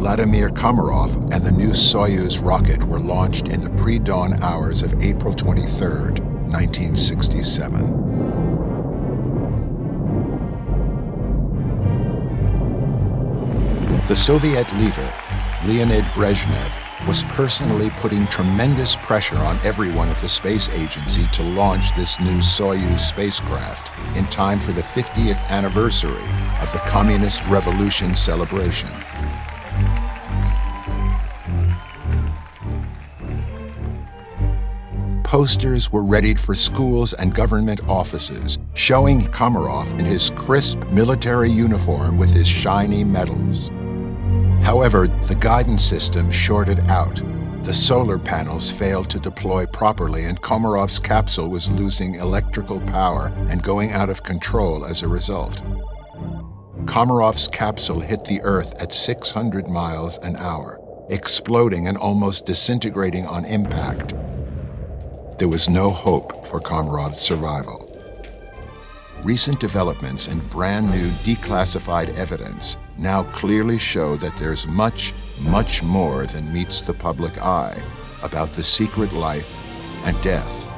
Vladimir Komarov and the new Soyuz rocket were launched in the pre-dawn hours of April 23, 1967. The Soviet leader, Leonid Brezhnev, was personally putting tremendous pressure on everyone at the space agency to launch this new Soyuz spacecraft in time for the 50th anniversary of the Communist Revolution celebration. Posters were readied for schools and government offices, showing Komarov in his crisp military uniform with his shiny medals. However, the guidance system shorted out. The solar panels failed to deploy properly, and Komarov's capsule was losing electrical power and going out of control as a result. Komarov's capsule hit the Earth at 600 miles an hour, exploding and almost disintegrating on impact. There was no hope for Komarov's survival. Recent developments and brand new declassified evidence now clearly show that there's much, much more than meets the public eye about the secret life and death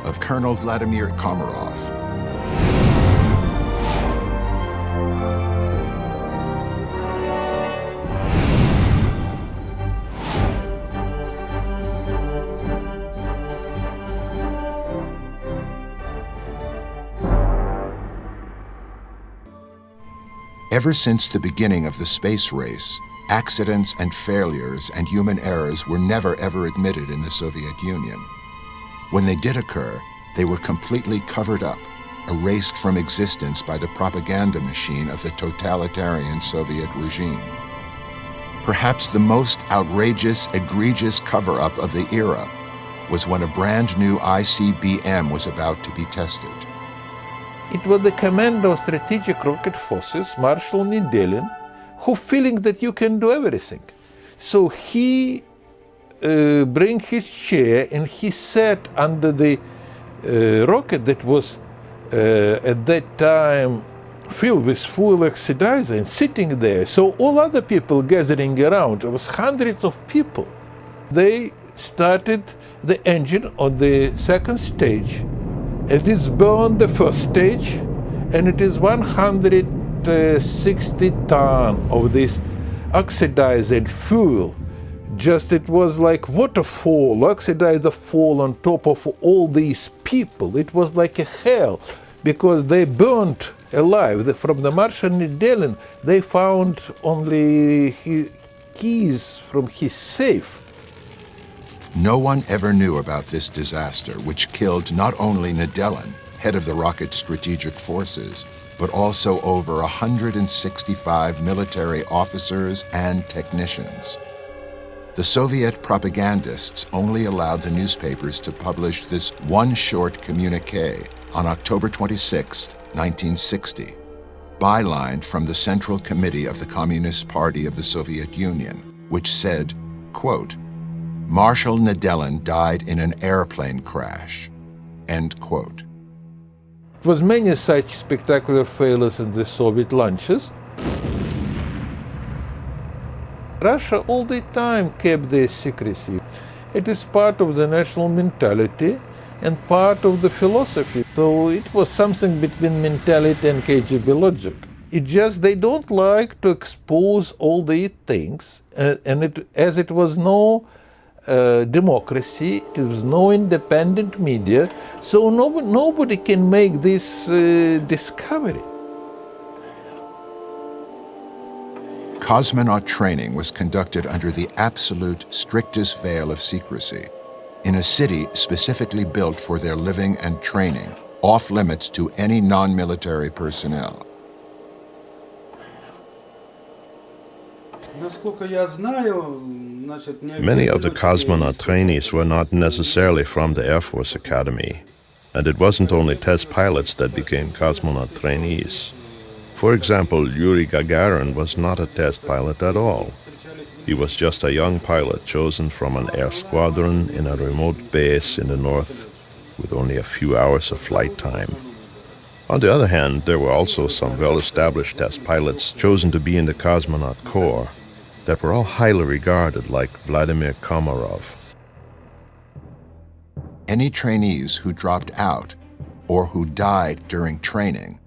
of Colonel Vladimir Komarov. Ever since the beginning of the space race, accidents and failures and human errors were never ever admitted in the Soviet Union. When they did occur, they were completely covered up, erased from existence by the propaganda machine of the totalitarian Soviet regime. Perhaps the most outrageous, egregious cover-up of the era was when a brand new ICBM was about to be tested. It was the commander of strategic rocket forces, Marshal Nedelin, who feeling that you can do everything. So he bring his chair and he sat under the rocket that was at that time filled with fuel oxidizer and sitting there. So all other people gathering around, there was hundreds of people. They started the engine on the second stage. It is burned the first stage, and it is 160 tons of this oxidized fuel. Just it was like waterfall, oxidizer fall on top of all these people. It was like a hell, because they burnt alive. From the Marshal Nedelin, they found only his keys from his safe. No one ever knew about this disaster, which killed not only Nedelin, head of the rocket strategic forces, but also over 165 military officers and technicians. The Soviet propagandists only allowed the newspapers to publish this one short communiqué on October 26, 1960, bylined from the Central Committee of the Communist Party of the Soviet Union, which said, quote, "Marshal Nedelin died in an airplane crash," end quote. It was many such spectacular failures in the Soviet launches. Russia all the time kept their secrecy. It is part of the national mentality and part of the philosophy. So it was something between mentality and KGB logic. It just they don't like to expose all the things, as it was no democracy, there was no independent media, so nobody can make this discovery. Cosmonaut training was conducted under the absolute strictest veil of secrecy, in a city specifically built for their living and training, off limits to any non-military personnel. Many of the cosmonaut trainees were not necessarily from the Air Force Academy, and it wasn't only test pilots that became cosmonaut trainees. For example, Yuri Gagarin was not a test pilot at all. He was just a young pilot chosen from an air squadron in a remote base in the north with only a few hours of flight time. On the other hand, there were also some well-established test pilots chosen to be in the cosmonaut corps. that were all highly regarded, like Vladimir Komarov. Any trainees who dropped out or who died during training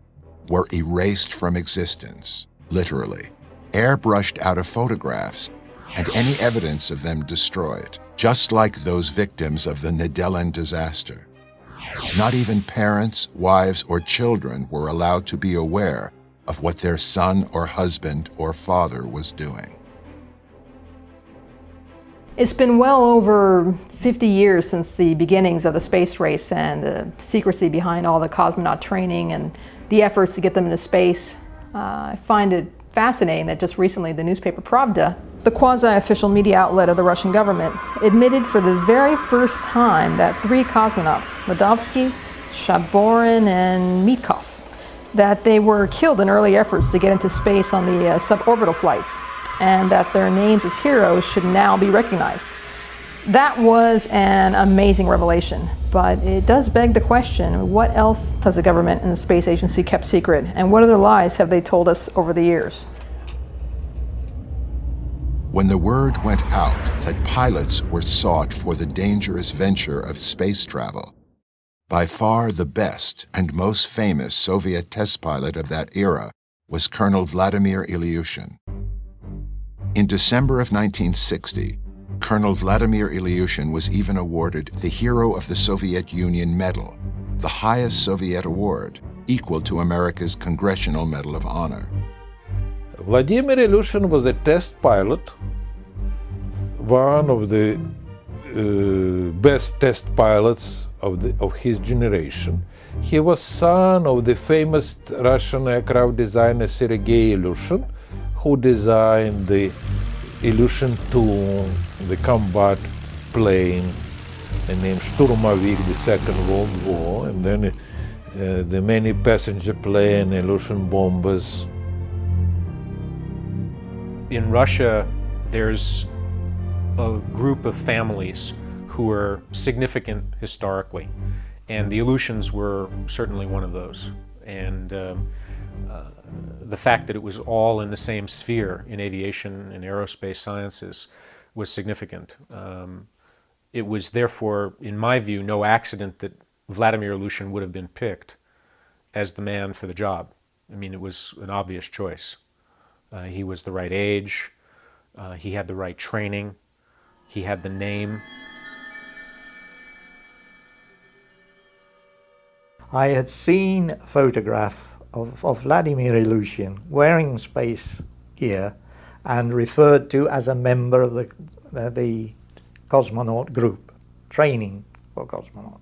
were erased from existence, literally, airbrushed out of photographs, and any evidence of them destroyed, just like those victims of the Nedelin disaster. Not even parents, wives, or children were allowed to be aware of what their son or husband or father was doing. It's been well over 50 years since the beginnings of the space race and the secrecy behind all the cosmonaut training and the efforts to get them into space. I find it fascinating that just recently the newspaper Pravda, the quasi-official media outlet of the Russian government, admitted for the very first time that 3 cosmonauts, Ledovsky, Shaborin, and Mitkov, that they were killed in early efforts to get into space on the suborbital flights, and that their names as heroes should now be recognized. That was an amazing revelation, but it does beg the question, what else has the government and the space agency kept secret, and what other lies have they told us over the years? When the word went out that pilots were sought for the dangerous venture of space travel, by far the best and most famous Soviet test pilot of that era was Colonel Vladimir Ilyushin. In December of 1960, Colonel Vladimir Ilyushin was even awarded the Hero of the Soviet Union Medal, the highest Soviet award, equal to America's Congressional Medal of Honor. Vladimir Ilyushin was a test pilot, one of the best test pilots of his generation. He was son of the famous Russian aircraft designer Sergei Ilyushin, who designed the Ilyushin-2, the combat plane, named Shturmovik, the Second World War, and then the many passenger plane Ilyushin bombers. In Russia, there's a group of families who are significant historically, and the Ilyushins were certainly one of those. And the fact that it was all in the same sphere in aviation and aerospace sciences was significant. It was therefore, in my view, no accident that Vladimir Ilyushin would have been picked as the man for the job. I mean, it was an obvious choice. He was the right age, he had the right training, he had the name. I had seen a photograph of Vladimir Ilyushin wearing space gear and referred to as a member of the cosmonaut group, training for cosmonaut.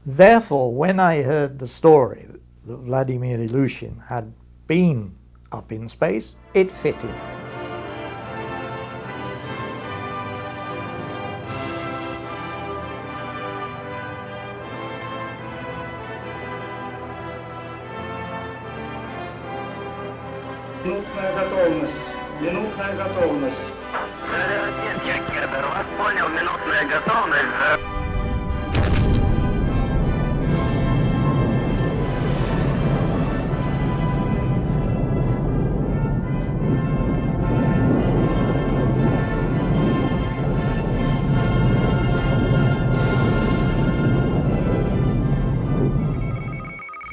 Therefore, when I heard the story that Vladimir Ilyushin had been up in space, it fitted. Минутная готовность. Минутная готовность. Я Кербер, вас понял, минутная готовность.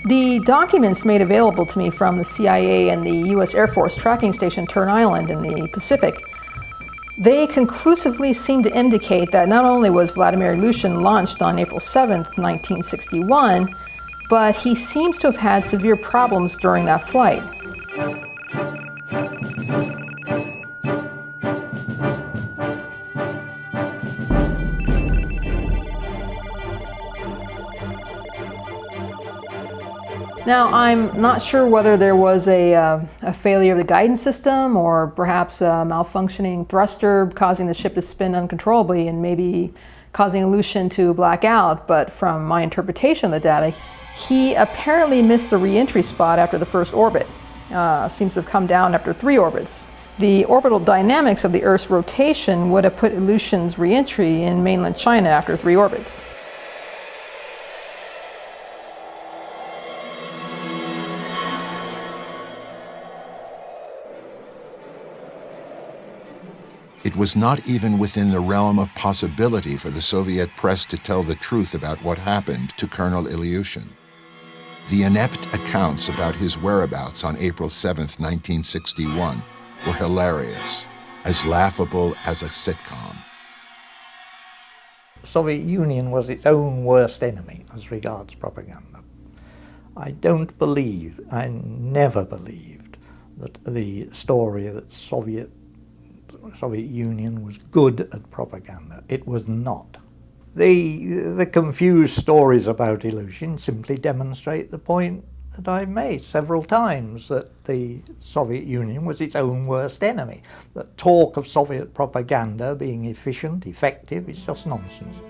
The documents made available to me from the CIA and the U.S. Air Force tracking station Turn Island in the Pacific, they conclusively seem to indicate that not only was Vladimir Ilyushin launched on April 7th, 1961, but he seems to have had severe problems during that flight. Now, I'm not sure whether there was a failure of the guidance system or perhaps a malfunctioning thruster causing the ship to spin uncontrollably and maybe causing Ilyushin to black out, but from my interpretation of the data, he apparently missed the re-entry spot after the first orbit. Seems to have come down after 3 orbits. The orbital dynamics of the Earth's rotation would have put Ilyushin's re-entry in mainland China after 3 orbits. it was not even within the realm of possibility for the Soviet press to tell the truth about what happened to Colonel Ilyushin. The inept accounts about his whereabouts on April 7, 1961, were hilarious, as laughable as a sitcom. The Soviet Union was its own worst enemy as regards propaganda. I never believed that the story that Soviet Union was good at propaganda. It was not. The confused stories about Ilyushin simply demonstrate the point that I've made several times, that the Soviet Union was its own worst enemy. That talk of Soviet propaganda being efficient, effective, is just nonsense.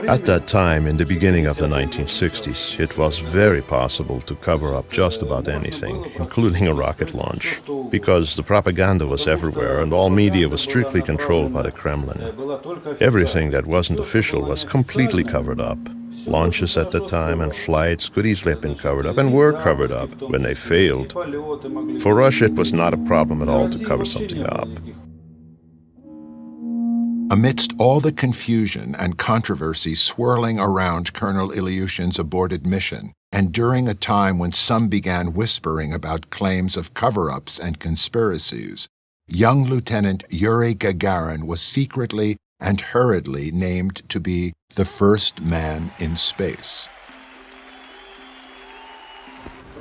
At that time, in the beginning of the 1960s, it was very possible to cover up just about anything, including a rocket launch, because the propaganda was everywhere and all media was strictly controlled by the Kremlin. Everything that wasn't official was completely covered up. Launches at the time and flights could easily have been covered up and were covered up when they failed. For Russia, it was not a problem at all to cover something up. Amidst all the confusion and controversy swirling around Colonel Ilyushin's aborted mission, and during a time when some began whispering about claims of cover-ups and conspiracies, young Lieutenant Yuri Gagarin was secretly and hurriedly named to be the first man in space.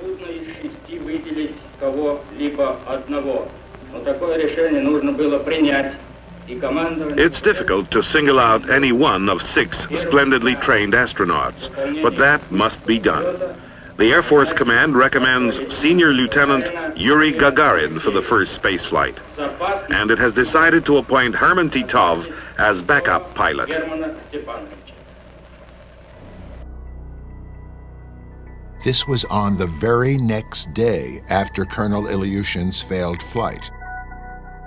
Трудно из 6 выделить кого-либо одного, но такое решение нужно было принять. It's difficult to single out any one of 6 splendidly trained astronauts, but that must be done. The Air Force Command recommends Senior Lieutenant Yuri Gagarin for the first spaceflight, and it has decided to appoint Herman Titov as backup pilot. This was on the very next day after Colonel Ilyushin's failed flight.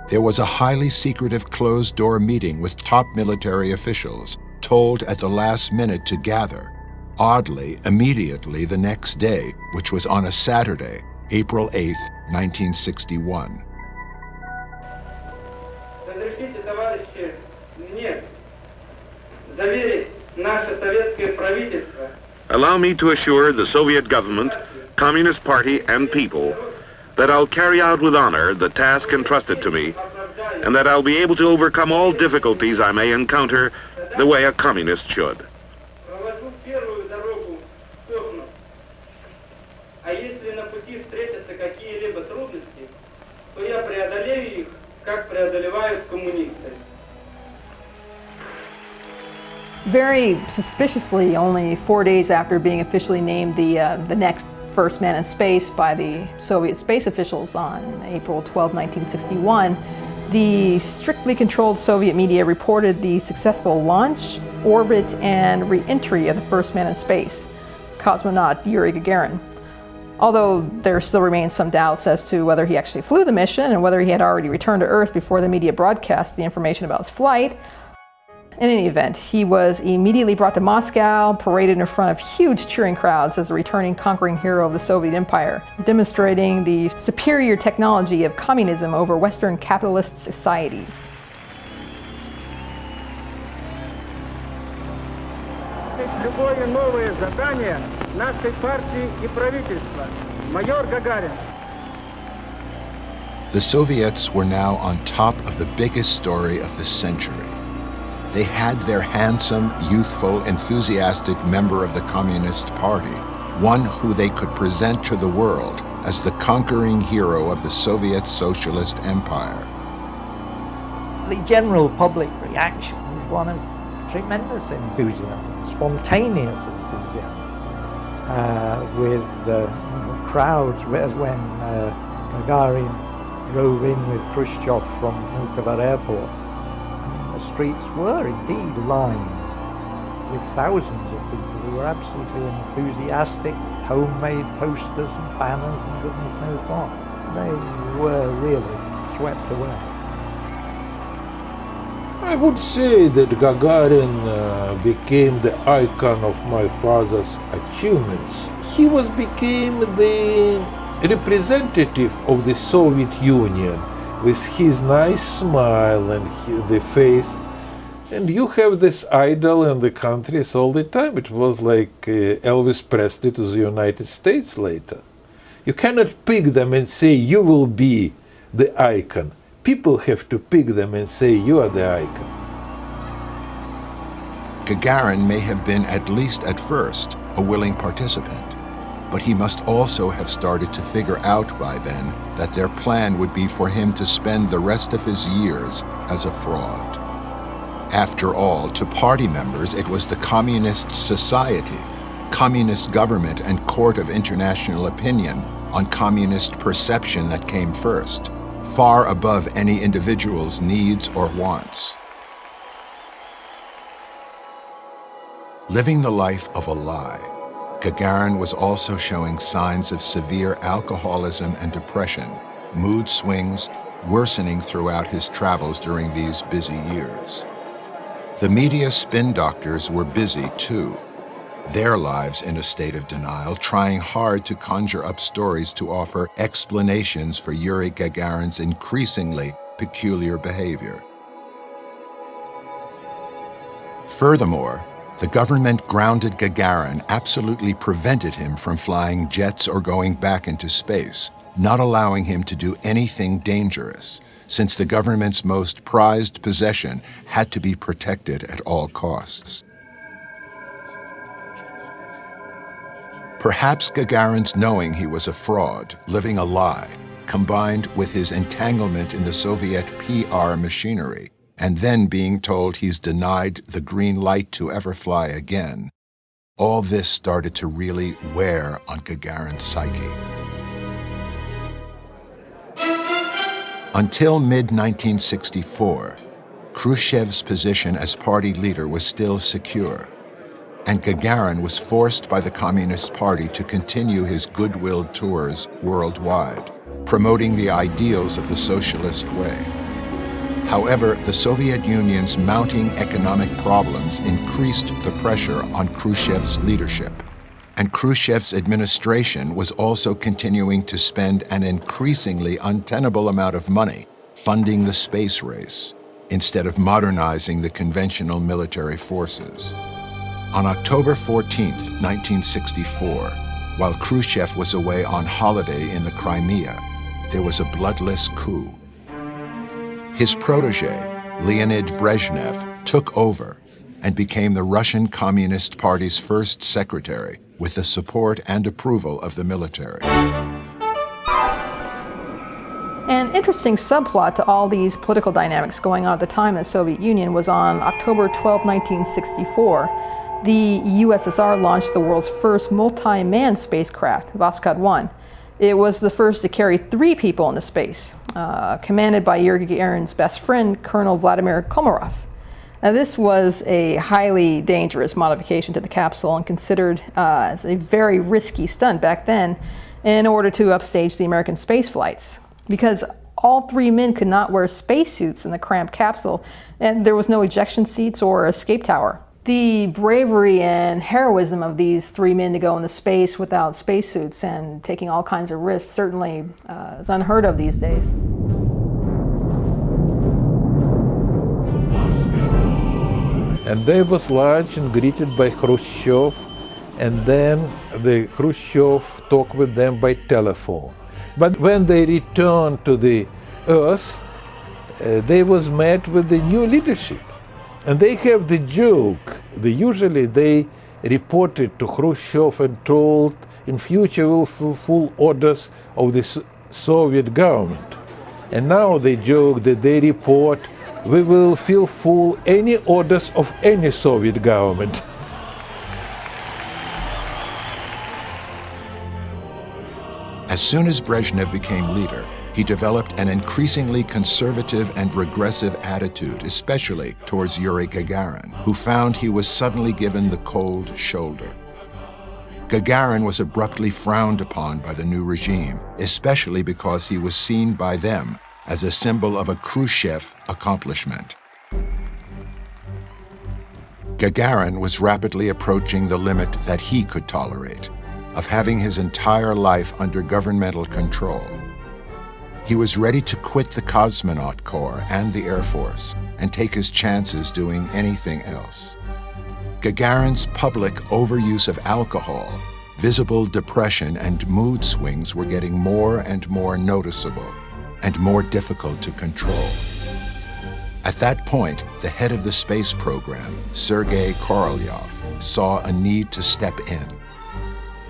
There was a highly secretive closed-door meeting with top military officials, told at the last minute to gather, oddly, immediately the next day, which was on a Saturday, April 8, 1961. Разрешите, товарищи, мне заверить наше советское правительство. Allow me to assure the Soviet government, Communist Party, and people that I'll carry out with honor the task entrusted to me, and that I'll be able to overcome all difficulties I may encounter the way a communist should. Провожу первую дорогу в космос. А если на пути встретятся какие-либо трудности, то я преодолею их, как преодолевают коммунисты. Very suspiciously, only 4 days after being officially named the next first man in space by the Soviet space officials on April 12, 1961, the strictly controlled Soviet media reported the successful launch, orbit, and re-entry of the first man in space, cosmonaut Yuri Gagarin. Although there still remains some doubts as to whether he actually flew the mission and whether he had already returned to Earth before the media broadcast the information about his flight. In any event, he was immediately brought to Moscow, paraded in front of huge cheering crowds as a returning conquering hero of the Soviet Empire, demonstrating the superior technology of communism over Western capitalist societies. Любое новое задание нашей партии и правительства. Майор Гагарин. The Soviets were now on top of the biggest story of the century. They had their handsome, youthful, enthusiastic member of the Communist Party, one who they could present to the world as the conquering hero of the Soviet Socialist Empire. The general public reaction was one of tremendous enthusiasm, spontaneous enthusiasm, with crowds, as when Gagarin drove in with Khrushchev from Vnukovo airport. The streets were indeed lined with thousands of people who were absolutely enthusiastic, with homemade posters and banners and goodness knows what. They were really swept away. I would say that Gagarin became the icon of my father's achievements. He became the representative of the Soviet Union with his nice smile and the face. And you have this idol in the countries all the time. It was like Elvis Presley to the United States later. You cannot pick them and say you will be the icon. People have to pick them and say you are the icon. Gagarin may have been, at least at first, a willing participant, but he must also have started to figure out by then that their plan would be for him to spend the rest of his years as a fraud. After all, to party members, it was the communist society, communist government, and court of international opinion on communist perception that came first, far above any individual's needs or wants. Living the life of a lie, Gagarin was also showing signs of severe alcoholism and depression, mood swings, worsening throughout his travels during these busy years. The media spin doctors were busy too, their lives in a state of denial, trying hard to conjure up stories to offer explanations for Yuri Gagarin's increasingly peculiar behavior. Furthermore, the government grounded Gagarin, absolutely prevented him from flying jets or going back into space, not allowing him to do anything dangerous, since the government's most prized possession had to be protected at all costs. Perhaps Gagarin's knowing he was a fraud, living a lie, combined with his entanglement in the Soviet PR machinery, and then being told he's denied the green light to ever fly again, all this started to really wear on Gagarin's psyche. Until mid-1964, Khrushchev's position as party leader was still secure, and Gagarin was forced by the Communist Party to continue his goodwill tours worldwide, promoting the ideals of the socialist way. However, the Soviet Union's mounting economic problems increased the pressure on Khrushchev's leadership, and Khrushchev's administration was also continuing to spend an increasingly untenable amount of money funding the space race, instead of modernizing the conventional military forces. On October 14, 1964, while Khrushchev was away on holiday in the Crimea, there was a bloodless coup. His protege, Leonid Brezhnev, took over and became the Russian Communist Party's first secretary, with the support and approval of the military. An interesting subplot to all these political dynamics going on at the time in the Soviet Union was on October 12, 1964. The USSR launched the world's first multi-manned spacecraft, Voskhod-1. It was the first to carry 3 people into space, commanded by Yuri Gagarin's best friend, Colonel Vladimir Komarov. Now, this was a highly dangerous modification to the capsule and considered as a very risky stunt back then in order to upstage the American space flights, because all 3 men could not wear spacesuits in the cramped capsule, and there was no ejection seats or escape tower. The bravery and heroism of these 3 men to go into space without spacesuits and taking all kinds of risks certainly is unheard of these days. And they was launched and greeted by Khrushchev, and then the Khrushchev talked with them by telephone. But when they returned to the Earth, they was met with the new leadership. And they have the joke, usually they reported to Khrushchev and told, in future we'll fulfill orders of the Soviet government. And now they joke that they report, we will fulfill any orders of any Soviet government. As soon as Brezhnev became leader, he developed an increasingly conservative and regressive attitude, especially towards Yuri Gagarin, who found he was suddenly given the cold shoulder. Gagarin was abruptly frowned upon by the new regime, especially because he was seen by them as a symbol of a Khrushchev accomplishment. Gagarin was rapidly approaching the limit that he could tolerate, of having his entire life under governmental control. He was ready to quit the Cosmonaut Corps and the Air Force and take his chances doing anything else. Gagarin's public overuse of alcohol, visible depression, and mood swings were getting more and more noticeable and more difficult to control. At that point, the head of the space program, Sergei Korolyov, saw a need to step in.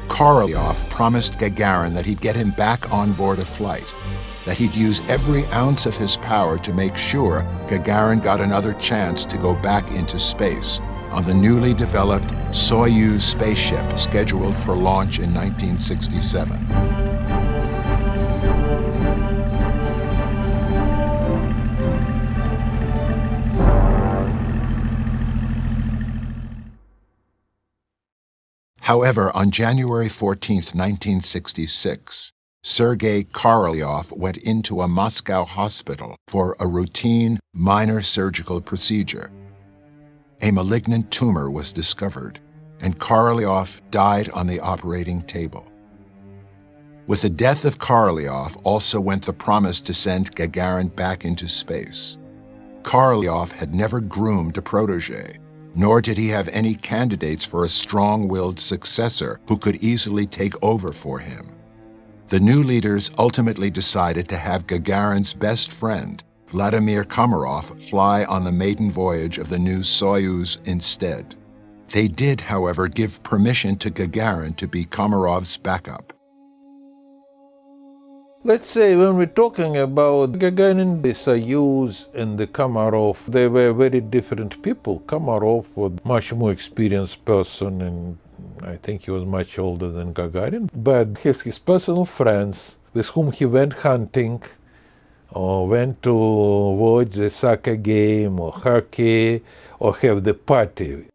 Korolyov promised Gagarin that he'd get him back on board a flight, that he'd use every ounce of his power to make sure Gagarin got another chance to go back into space on the newly developed Soyuz spaceship scheduled for launch in 1967. However, on January 14, 1966, Sergei Korolyov went into a Moscow hospital for a routine minor surgical procedure. A malignant tumor was discovered, and Korolyov died on the operating table. With the death of Korolyov also went the promise to send Gagarin back into space. Korolyov had never groomed a protege, nor did he have any candidates for a strong-willed successor who could easily take over for him. The new leaders ultimately decided to have Gagarin's best friend, Vladimir Komarov, fly on the maiden voyage of the new Soyuz instead. They did, however, give permission to Gagarin to be Komarov's backup. Let's say when we're talking about Gagarin, the Soyuz and the Komarov, they were very different people. Komarov was a much more experienced person, and I think he was much older than Gagarin. But he has his personal friends with whom he went hunting, or went to watch the soccer game or hockey, or have the party.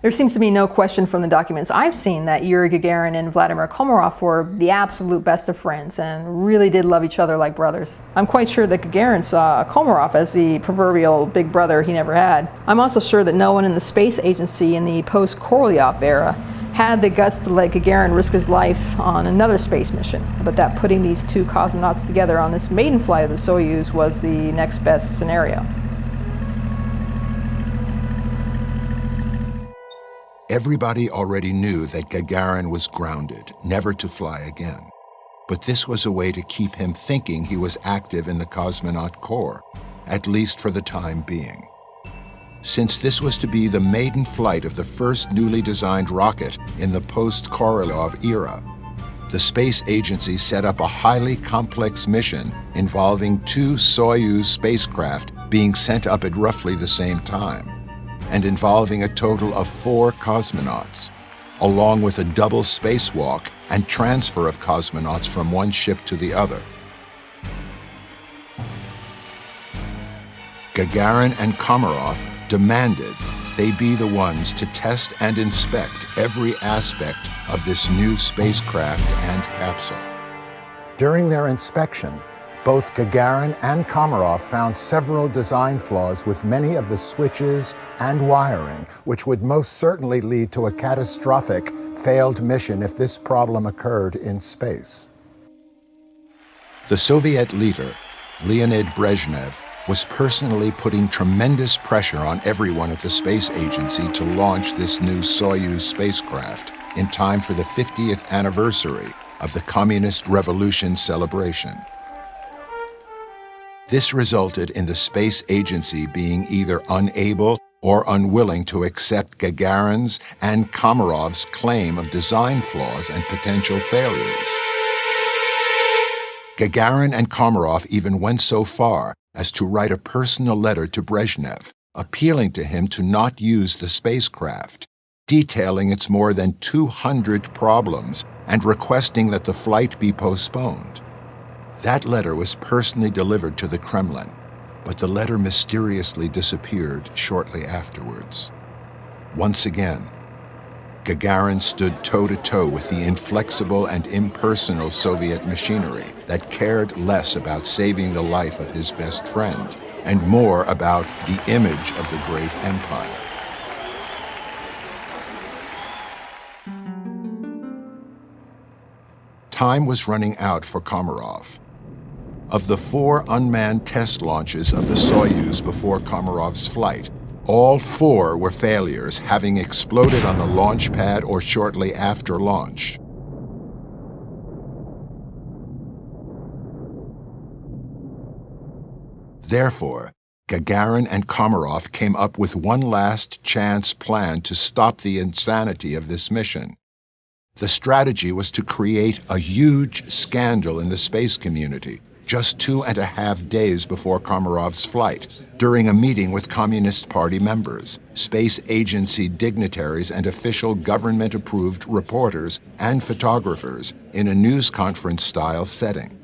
There seems to be no question from the documents I've seen that Yuri Gagarin and Vladimir Komarov were the absolute best of friends and really did love each other like brothers. I'm quite sure that Gagarin saw Komarov as the proverbial big brother he never had. I'm also sure that no one in the space agency in the post-Korolyov era had the guts to let Gagarin risk his life on another space mission, but that putting these two cosmonauts together on this maiden flight of the Soyuz was the next best scenario. Everybody already knew that Gagarin was grounded, never to fly again. But this was a way to keep him thinking he was active in the Cosmonaut Corps, at least for the time being. Since this was to be the maiden flight of the first newly designed rocket in the post-Korolyov era, the space agency set up a highly complex mission involving two Soyuz spacecraft being sent up at roughly the same time, and involving a total of 4 cosmonauts, along with a double spacewalk and transfer of cosmonauts from one ship to the other. Gagarin and Komarov demanded they be the ones to test and inspect every aspect of this new spacecraft and capsule. During their inspection, both Gagarin and Komarov found several design flaws with many of the switches and wiring, which would most certainly lead to a catastrophic failed mission if this problem occurred in space. The Soviet leader, Leonid Brezhnev, was personally putting tremendous pressure on everyone at the space agency to launch this new Soyuz spacecraft in time for the 50th anniversary of the Communist Revolution celebration. This resulted in the space agency being either unable or unwilling to accept Gagarin's and Komarov's claim of design flaws and potential failures. Gagarin and Komarov even went so far as to write a personal letter to Brezhnev, appealing to him to not use the spacecraft, detailing its more than 200 problems and requesting that the flight be postponed. That letter was personally delivered to the Kremlin, but the letter mysteriously disappeared shortly afterwards. Once again, Gagarin stood toe-to-toe with the inflexible and impersonal Soviet machinery that cared less about saving the life of his best friend and more about the image of the great empire. time was running out for Komarov. Of the 4 unmanned test launches of the Soyuz before Komarov's flight, all 4 were failures, having exploded on the launch pad or shortly after launch. Therefore, Gagarin and Komarov came up with one last chance plan to stop the insanity of this mission. The strategy was to create a huge scandal in the space community just 2.5 days before Komarov's flight, during a meeting with Communist Party members, space agency dignitaries, and official government-approved reporters and photographers in a news conference-style setting.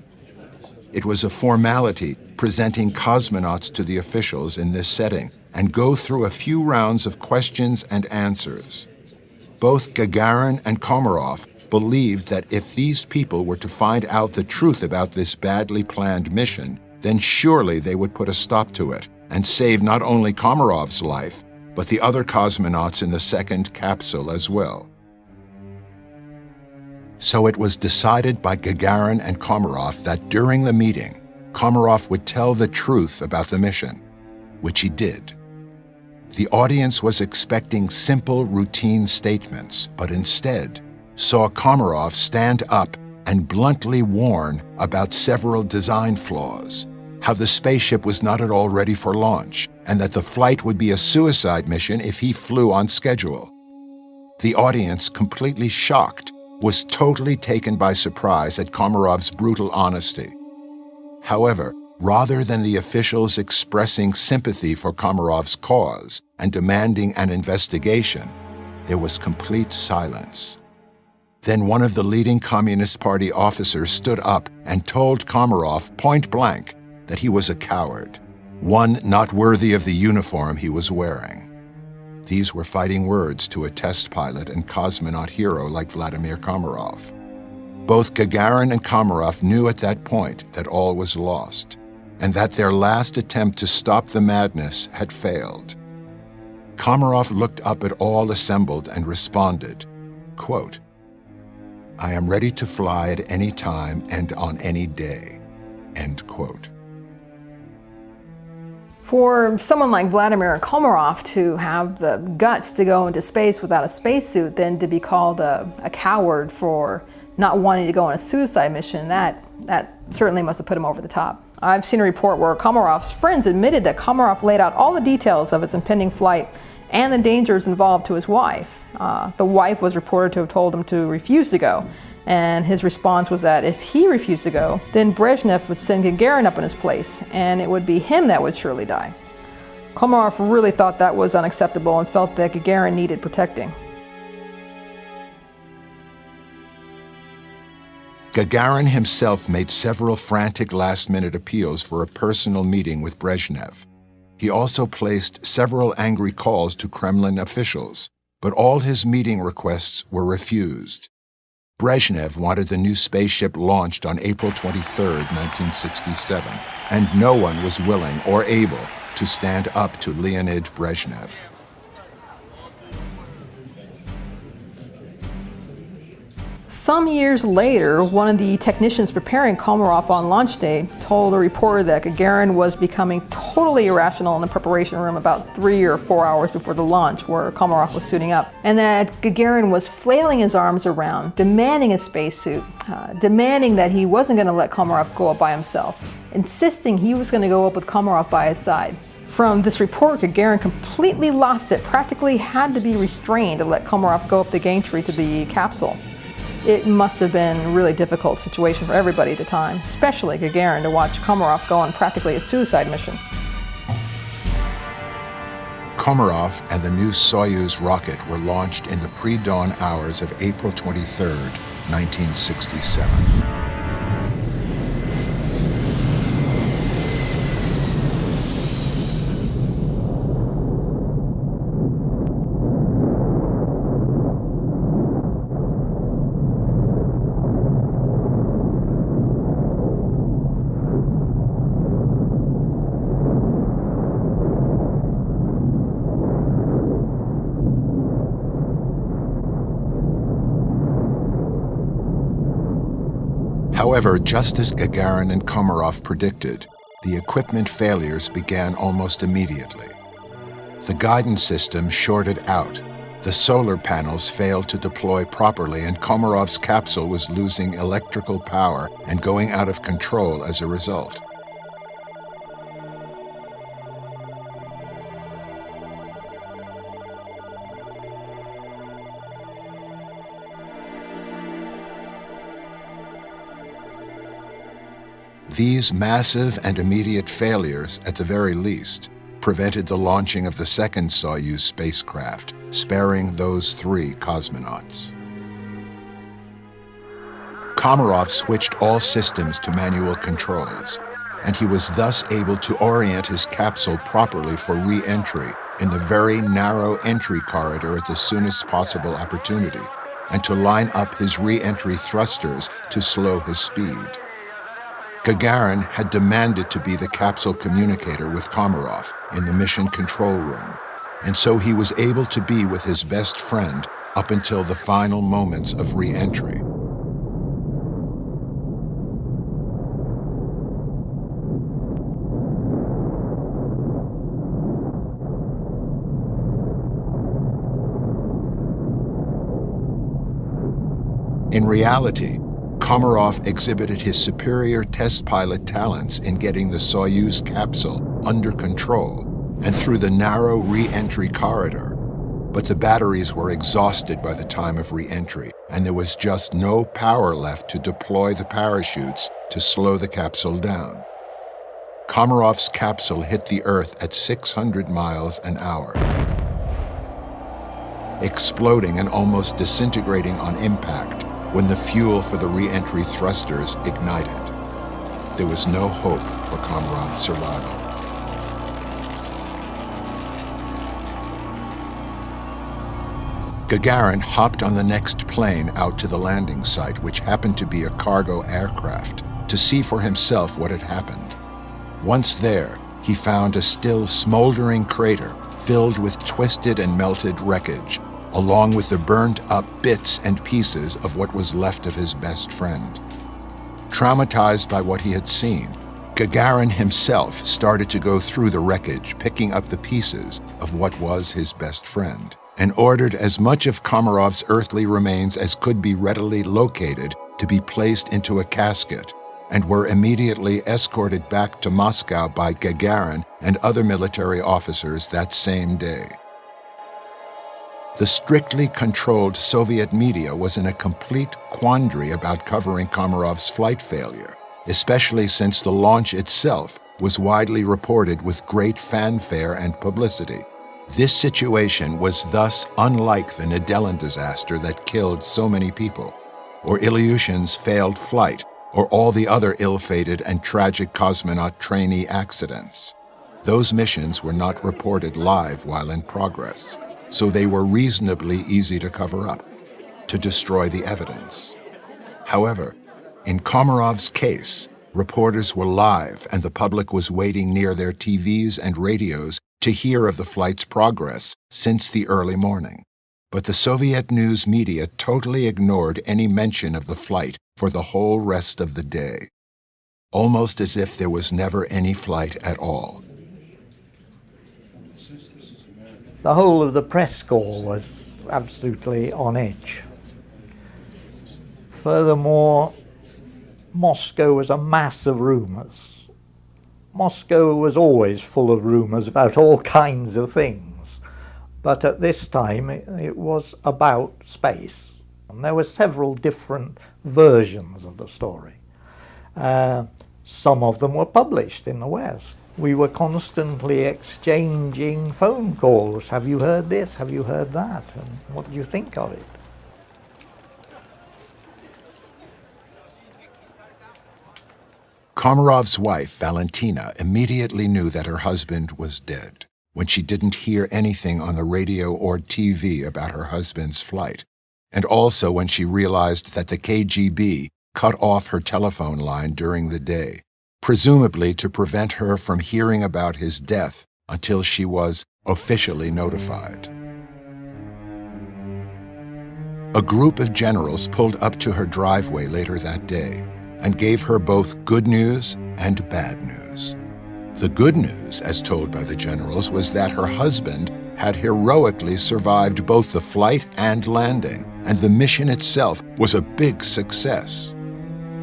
It was a formality presenting cosmonauts to the officials in this setting and go through a few rounds of questions and answers. Both Gagarin and Komarov believed that if these people were to find out the truth about this badly planned mission, then surely they would put a stop to it and save not only Komarov's life, but the other cosmonauts in the second capsule as well. So it was decided by Gagarin and Komarov that during the meeting, Komarov would tell the truth about the mission, which he did. The audience was expecting simple, routine statements, but instead saw Komarov stand up and bluntly warn about several design flaws, how the spaceship was not at all ready for launch, and that the flight would be a suicide mission if he flew on schedule. The audience, completely shocked, was totally taken by surprise at Komarov's brutal honesty. However, rather than the officials expressing sympathy for Komarov's cause and demanding an investigation, there was complete silence. Then one of the leading Communist Party officers stood up and told Komarov point blank that he was a coward, one not worthy of the uniform he was wearing. These were fighting words to a test pilot and cosmonaut hero like Vladimir Komarov. Both Gagarin and Komarov knew at that point that all was lost, and that their last attempt to stop the madness had failed. Komarov looked up at all assembled and responded, quote, "I am ready to fly at any time and on any day," end quote. For someone like Vladimir Komarov to have the guts to go into space without a spacesuit, then to be called a coward for not wanting to go on a suicide mission, that certainly must have put him over the top. I've seen a report where Komarov's friends admitted that Komarov laid out all the details of his impending flight and the dangers involved to his wife. The wife was reported to have told him to refuse to go, and his response was that if he refused to go, then Brezhnev would send Gagarin up in his place, and it would be him that would surely die. Komarov really thought that was unacceptable and felt that Gagarin needed protecting. Gagarin himself made several frantic last-minute appeals for a personal meeting with Brezhnev. He also placed several angry calls to Kremlin officials, but all his meeting requests were refused. Brezhnev wanted the new spaceship launched on April 23, 1967, and no one was willing or able to stand up to Leonid Brezhnev. Some years later, one of the technicians preparing Komarov on launch day told a reporter that Gagarin was becoming totally irrational in the preparation room about 3 or 4 hours before the launch, where Komarov was suiting up, and that Gagarin was flailing his arms around, demanding a spacesuit, demanding that he wasn't going to let Komarov go up by himself, insisting he was going to go up with Komarov by his side. From this report, Gagarin completely lost it, practically had to be restrained to let Komarov go up the gantry to the capsule. It must have been a really difficult situation for everybody at the time, especially Gagarin, to watch Komarov go on practically a suicide mission. Komarov and the new Soyuz rocket were launched in the pre-dawn hours of April 23, 1967. However, just as Gagarin and Komarov predicted, the equipment failures began almost immediately. The guidance system shorted out. The solar panels failed to deploy properly, and Komarov's capsule was losing electrical power and going out of control as a result. These massive and immediate failures, at the very least, prevented the launching of the second Soyuz spacecraft, sparing those 3 cosmonauts. Komarov switched all systems to manual controls, and he was thus able to orient his capsule properly for re-entry in the very narrow entry corridor at the soonest possible opportunity, and to line up his re-entry thrusters to slow his speed. Gagarin had demanded to be the capsule communicator with Komarov in the mission control room, and so he was able to be with his best friend up until the final moments of re-entry. In reality, Komarov exhibited his superior test pilot talents in getting the Soyuz capsule under control and through the narrow re-entry corridor. But the batteries were exhausted by the time of re-entry, and there was just no power left to deploy the parachutes to slow the capsule down. Komarov's capsule hit the Earth at 600 miles an hour, exploding and almost disintegrating on impact when the fuel for the re-entry thrusters ignited. There was no hope for Komarov's survival. Gagarin hopped on the next plane out to the landing site, which happened to be a cargo aircraft, to see for himself what had happened. Once there, he found a still smoldering crater filled with twisted and melted wreckage, along with the burnt-up bits and pieces of what was left of his best friend. Traumatized by what he had seen, Gagarin himself started to go through the wreckage, picking up the pieces of what was his best friend, and ordered as much of Komarov's earthly remains as could be readily located to be placed into a casket, and were immediately escorted back to Moscow by Gagarin and other military officers that same day. The strictly controlled Soviet media was in a complete quandary about covering Komarov's flight failure, especially since the launch itself was widely reported with great fanfare and publicity. This situation was thus unlike the Nedelin disaster that killed so many people, or Ilyushin's failed flight, or all the other ill-fated and tragic cosmonaut trainee accidents. Those missions were not reported live while in progress, so they were reasonably easy to cover up, to destroy the evidence. However, in Komarov's case, reporters were live and the public was waiting near their TVs and radios to hear of the flight's progress since the early morning. But the Soviet news media totally ignored any mention of the flight for the whole rest of the day, almost as if there was never any flight at all. The whole of the press corps was absolutely on edge. Furthermore, Moscow was a mass of rumours. Moscow was always full of rumours about all kinds of things, but at this time it was about space. And there were several different versions of the story. Some of them were published in the West. We were constantly exchanging phone calls. Have you heard this? Have you heard that? And what do you think of it? Komarov's wife, Valentina, immediately knew that her husband was dead when she didn't hear anything on the radio or TV about her husband's flight, and also when she realized that the KGB cut off her telephone line during the day, presumably to prevent her from hearing about his death until she was officially notified. A group of generals pulled up to her driveway later that day, and gave her both good news and bad news. The good news, as told by the generals, was that her husband had heroically survived both the flight and landing, and the mission itself was a big success.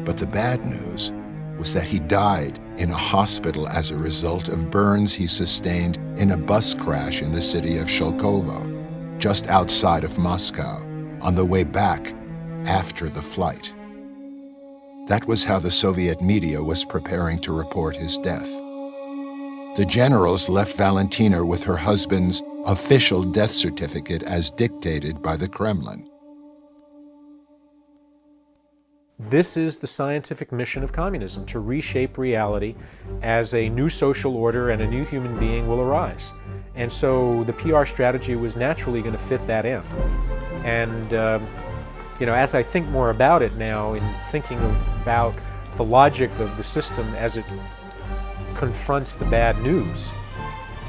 But the bad news was that he died in a hospital as a result of burns he sustained in a bus crash in the city of Sholkovo, just outside of Moscow, on the way back after the flight. That was how the Soviet media was preparing to report his death. The generals left Valentina with her husband's official death certificate as dictated by the Kremlin. This is the scientific mission of communism, to reshape reality as a new social order and a new human being will arise. And so the PR strategy was naturally going to fit that end. And as I think more about it now, in thinking about the logic of the system as it confronts the bad news,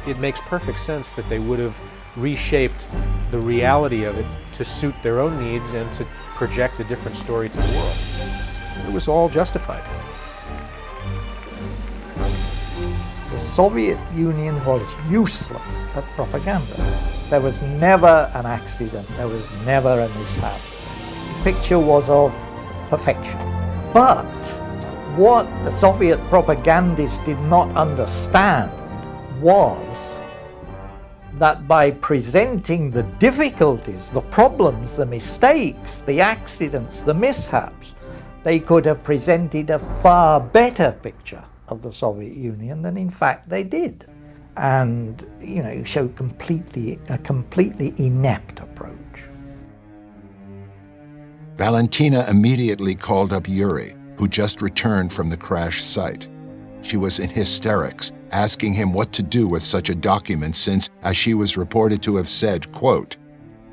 it makes perfect sense that they would have reshaped the reality of it to suit their own needs and to project a different story to the world. It was all justified. The Soviet Union was useless at propaganda. There was never an accident, there was never a mishap. The picture was of perfection. But what the Soviet propagandists did not understand was that by presenting the difficulties, the problems, the mistakes, the accidents, the mishaps, they could have presented a far better picture of the Soviet Union than in fact they did. And, showed a completely inept approach. Valentina immediately called up Yuri, who just returned from the crash site. She was in hysterics, asking him what to do with such a document since, as she was reported to have said, quote,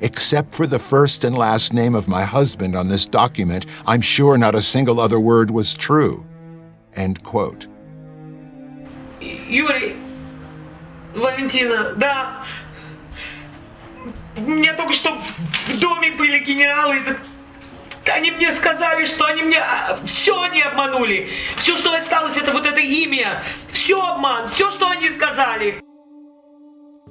"Except for the first and last name of my husband on this document, I'm sure not a single other word was true." End quote. Юрий, Валентина, да. У меня только что в доме были генералы. Они мне сказали, что все они обманули. Все, что осталось, это вот это имя. Все обман, все, что они сказали.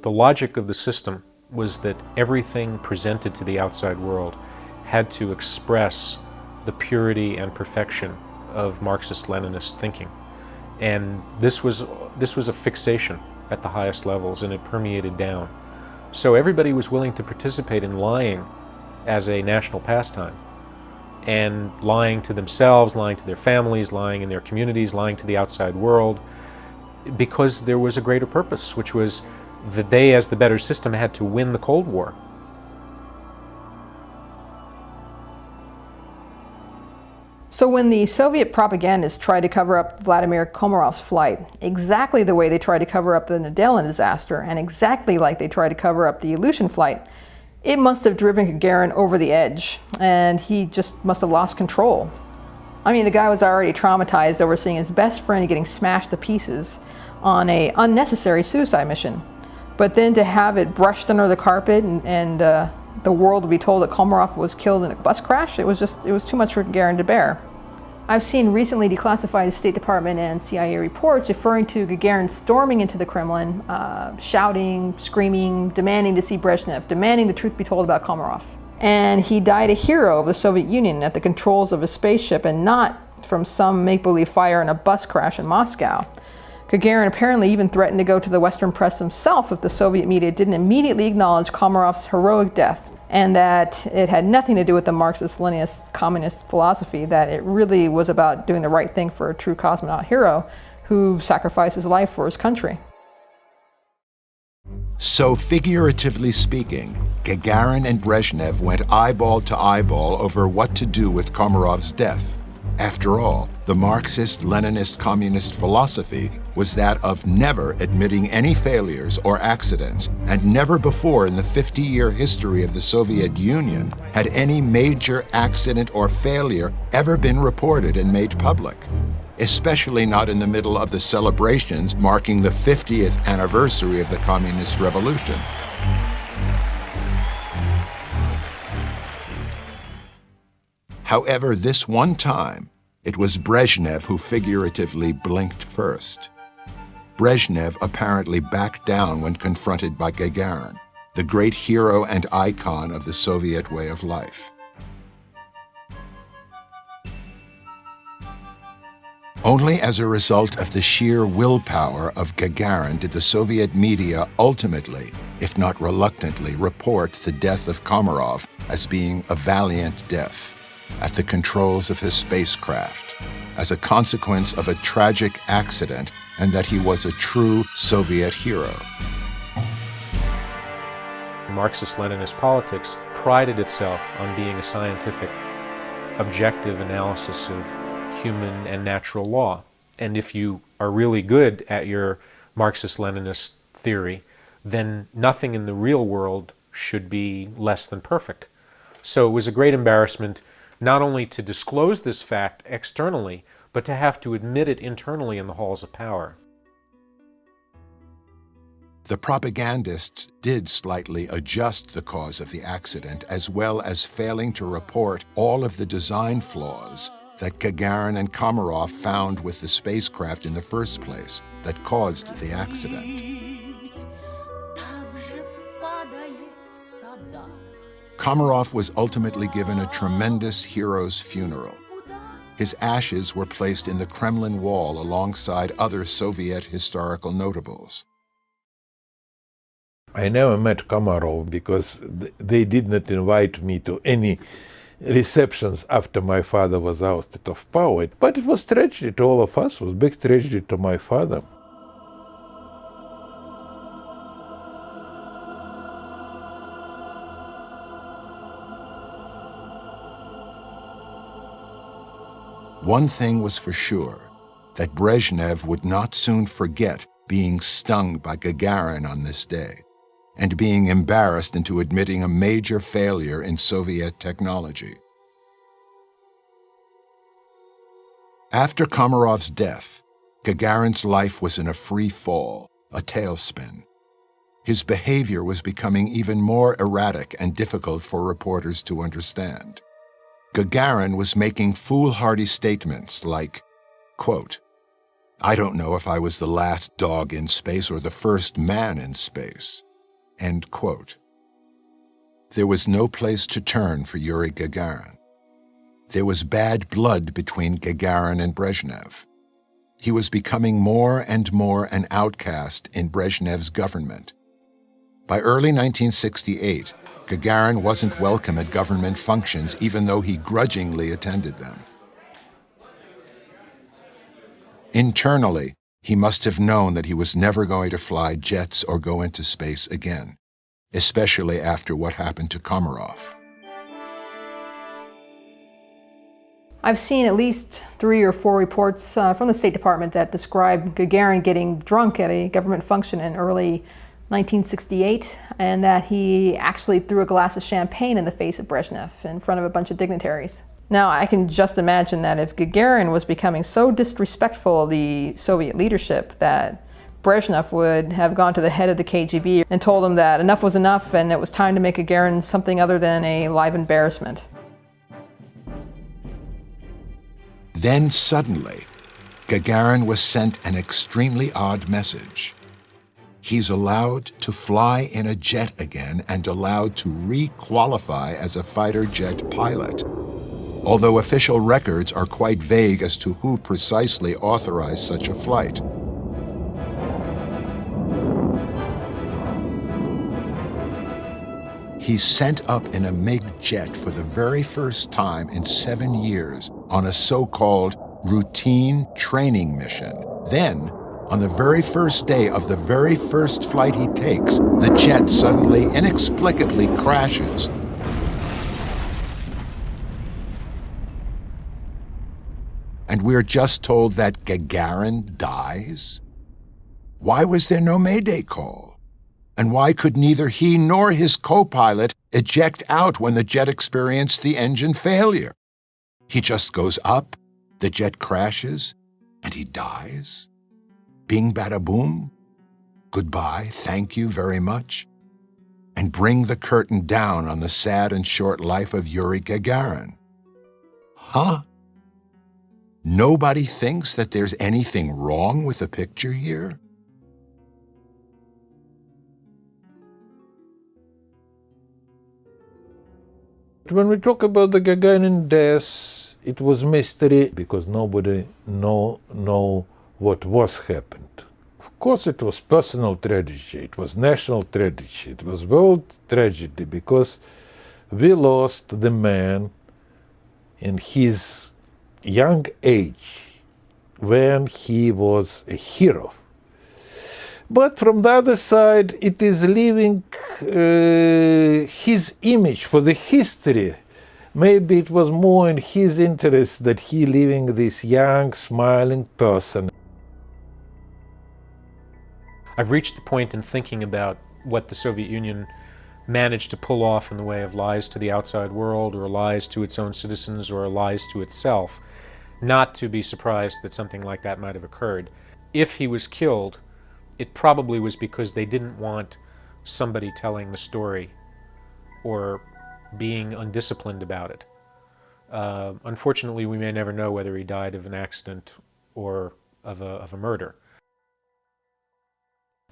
The logic of the system was that everything presented to the outside world had to express the purity and perfection of Marxist-Leninist thinking. And this was a fixation at the highest levels, and it permeated down. So everybody was willing to participate in lying as a national pastime, and lying to themselves, lying to their families, lying in their communities, lying to the outside world, because there was a greater purpose, which was that they, as the better system, had to win the Cold War. So when the Soviet propagandists tried to cover up Vladimir Komarov's flight, exactly the way they tried to cover up the Nedelin disaster, and exactly like they tried to cover up the Ilyushin flight, it must have driven Gagarin over the edge, and he just must have lost control. I mean, the guy was already traumatized over seeing his best friend getting smashed to pieces on an unnecessary suicide mission. But then to have it brushed under the carpet and the world would be told that Komarov was killed in a bus crash, it was too much for Gagarin to bear. I've seen recently declassified State Department and CIA reports referring to Gagarin storming into the Kremlin, shouting, screaming, demanding to see Brezhnev, demanding the truth be told about Komarov. And he died a hero of the Soviet Union at the controls of a spaceship and not from some make-believe fire in a bus crash in Moscow. Gagarin apparently even threatened to go to the Western press himself if the Soviet media didn't immediately acknowledge Komarov's heroic death, and that it had nothing to do with the Marxist-Leninist communist philosophy, that it really was about doing the right thing for a true cosmonaut hero who sacrificed his life for his country. So figuratively speaking, Gagarin and Brezhnev went eyeball to eyeball over what to do with Komarov's death. After all, the Marxist-Leninist communist philosophy was that of never admitting any failures or accidents, and never before in the 50-year history of the Soviet Union had any major accident or failure ever been reported and made public, especially not in the middle of the celebrations marking the 50th anniversary of the Communist Revolution. However, this one time, It was Brezhnev who figuratively blinked first. Brezhnev apparently backed down when confronted by Gagarin, the great hero and icon of the Soviet way of life. Only as a result of the sheer willpower of Gagarin did the Soviet media ultimately, if not reluctantly, report the death of Komarov as being a valiant death at the controls of his spacecraft, as a consequence of a tragic accident, and that he was a true Soviet hero. Marxist-Leninist politics prided itself on being a scientific, objective analysis of human and natural law. And if you are really good at your Marxist-Leninist theory, then nothing in the real world should be less than perfect. So it was a great embarrassment not only to disclose this fact externally, but to have to admit it internally in the halls of power. The propagandists did slightly adjust the cause of the accident, as well as failing to report all of the design flaws that Gagarin and Komarov found with the spacecraft in the first place that caused the accident. Komarov was ultimately given a tremendous hero's funeral. His ashes were placed in the Kremlin wall alongside other Soviet historical notables. I never met Komarov because they did not invite me to any receptions after my father was ousted of power. But it was tragedy to all of us, it was a big tragedy to my father. One thing was for sure, that Brezhnev would not soon forget being stung by Gagarin on this day, and being embarrassed into admitting a major failure in Soviet technology. After Komarov's death, Gagarin's life was in a free fall, a tailspin. His behavior was becoming even more erratic and difficult for reporters to understand. Gagarin was making foolhardy statements like, quote, "I don't know if I was the last dog in space or the first man in space," end quote. There was no place to turn for Yuri Gagarin. There was bad blood between Gagarin and Brezhnev. He was becoming more and more an outcast in Brezhnev's government. By early 1968, Gagarin wasn't welcome at government functions, even though he grudgingly attended them. Internally, he must have known that he was never going to fly jets or go into space again, especially after what happened to Komarov. I've seen at least 3 or 4 reports from the State Department that describe Gagarin getting drunk at a government function in early 1968, and that he actually threw a glass of champagne in the face of Brezhnev in front of a bunch of dignitaries. Now, I can just imagine that if Gagarin was becoming so disrespectful of the Soviet leadership that Brezhnev would have gone to the head of the KGB and told him that enough was enough and it was time to make Gagarin something other than a live embarrassment. Then suddenly, Gagarin was sent an extremely odd message. He's allowed to fly in a jet again and allowed to re-qualify as a fighter jet pilot, although official records are quite vague as to who precisely authorized such a flight. He's sent up in a MiG jet for the very first time in 7 years on a so-called routine training mission. Then, on the very first day of the very first flight he takes, the jet suddenly, inexplicably crashes. And we're just told that Gagarin dies? Why was there no Mayday call? And why could neither he nor his co-pilot eject out when the jet experienced the engine failure? He just goes up, the jet crashes, and he dies? Bing bada boom? Goodbye, thank you very much? And bring the curtain down on the sad and short life of Yuri Gagarin. Huh? Nobody thinks that there's anything wrong with the picture here? When we talk about the Gagarin death, it was mystery because nobody know what was happened. Of course, it was personal tragedy, it was national tragedy, it was world tragedy because we lost the man in his young age when he was a hero. But from the other side, it is leaving his image for the history. Maybe it was more in his interest that he leaving this young, smiling person. I've reached the point in thinking about what the Soviet Union managed to pull off in the way of lies to the outside world, or lies to its own citizens, or lies to itself, not to be surprised that something like that might have occurred. If he was killed, it probably was because they didn't want somebody telling the story or being undisciplined about it. Unfortunately, we may never know whether he died of an accident or of a murder.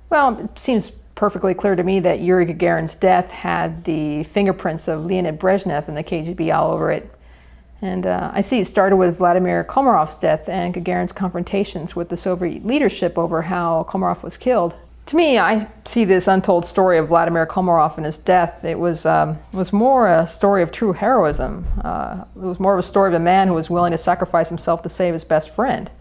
Well, it seems perfectly clear to me that Yuri Gagarin's death had the fingerprints of Leonid Brezhnev and the KGB all over it. And I see it started with Vladimir Komarov's death and Gagarin's confrontations with the Soviet leadership over how Komarov was killed. To me, I see this untold story of Vladimir Komarov and his death. It was more a story of true heroism. It was more of a story of a man who was willing to sacrifice himself to save his best friend.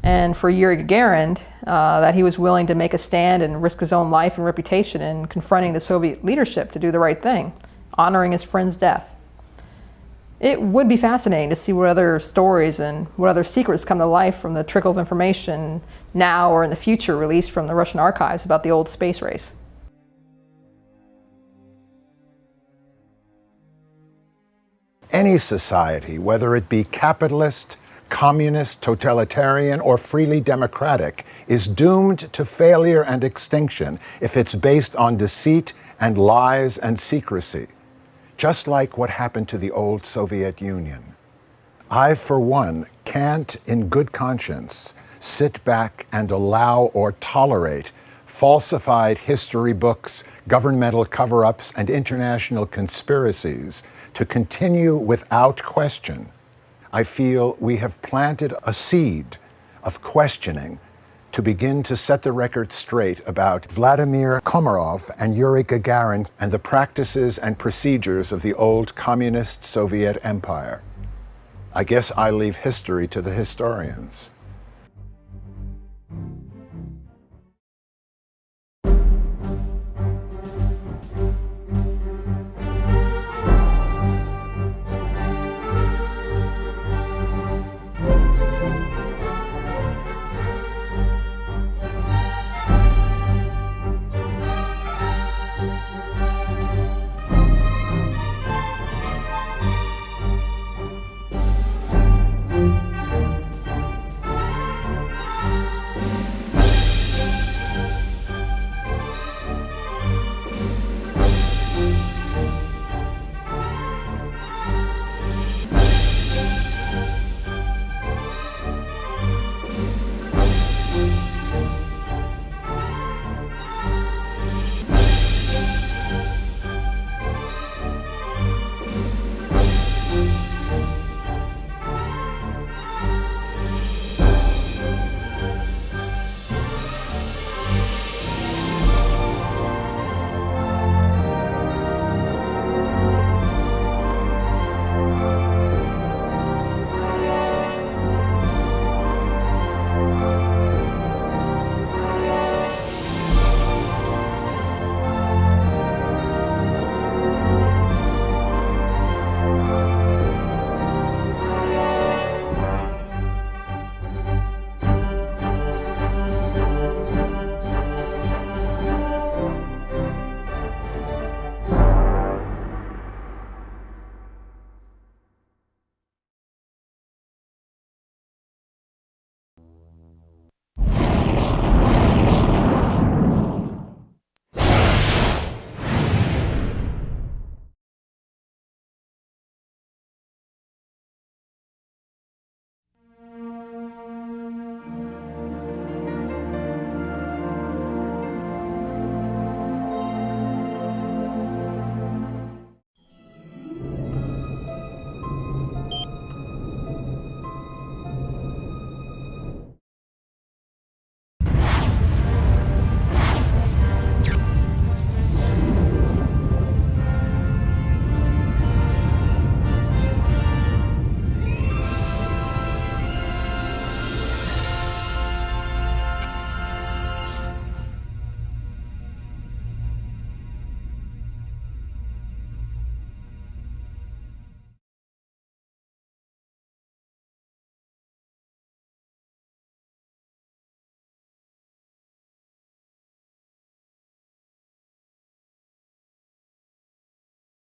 And for Yuri Gagarin, that he was willing to make a stand and risk his own life and reputation in confronting the Soviet leadership to do the right thing, honoring his friend's death. It would be fascinating to see what other stories and what other secrets come to life from the trickle of information now or in the future released from the Russian archives about the old space race. Any society, whether it be capitalist, communist, totalitarian, or freely democratic, is doomed to failure and extinction if it's based on deceit and lies and secrecy, just like what happened to the old Soviet Union. I, for one, can't, in good conscience, sit back and allow or tolerate falsified history books, governmental cover-ups, and international conspiracies to continue without question. I feel we have planted a seed of questioning to begin to set the record straight about Vladimir Komarov and Yuri Gagarin and the practices and procedures of the old communist Soviet empire. I guess I leave history to the historians.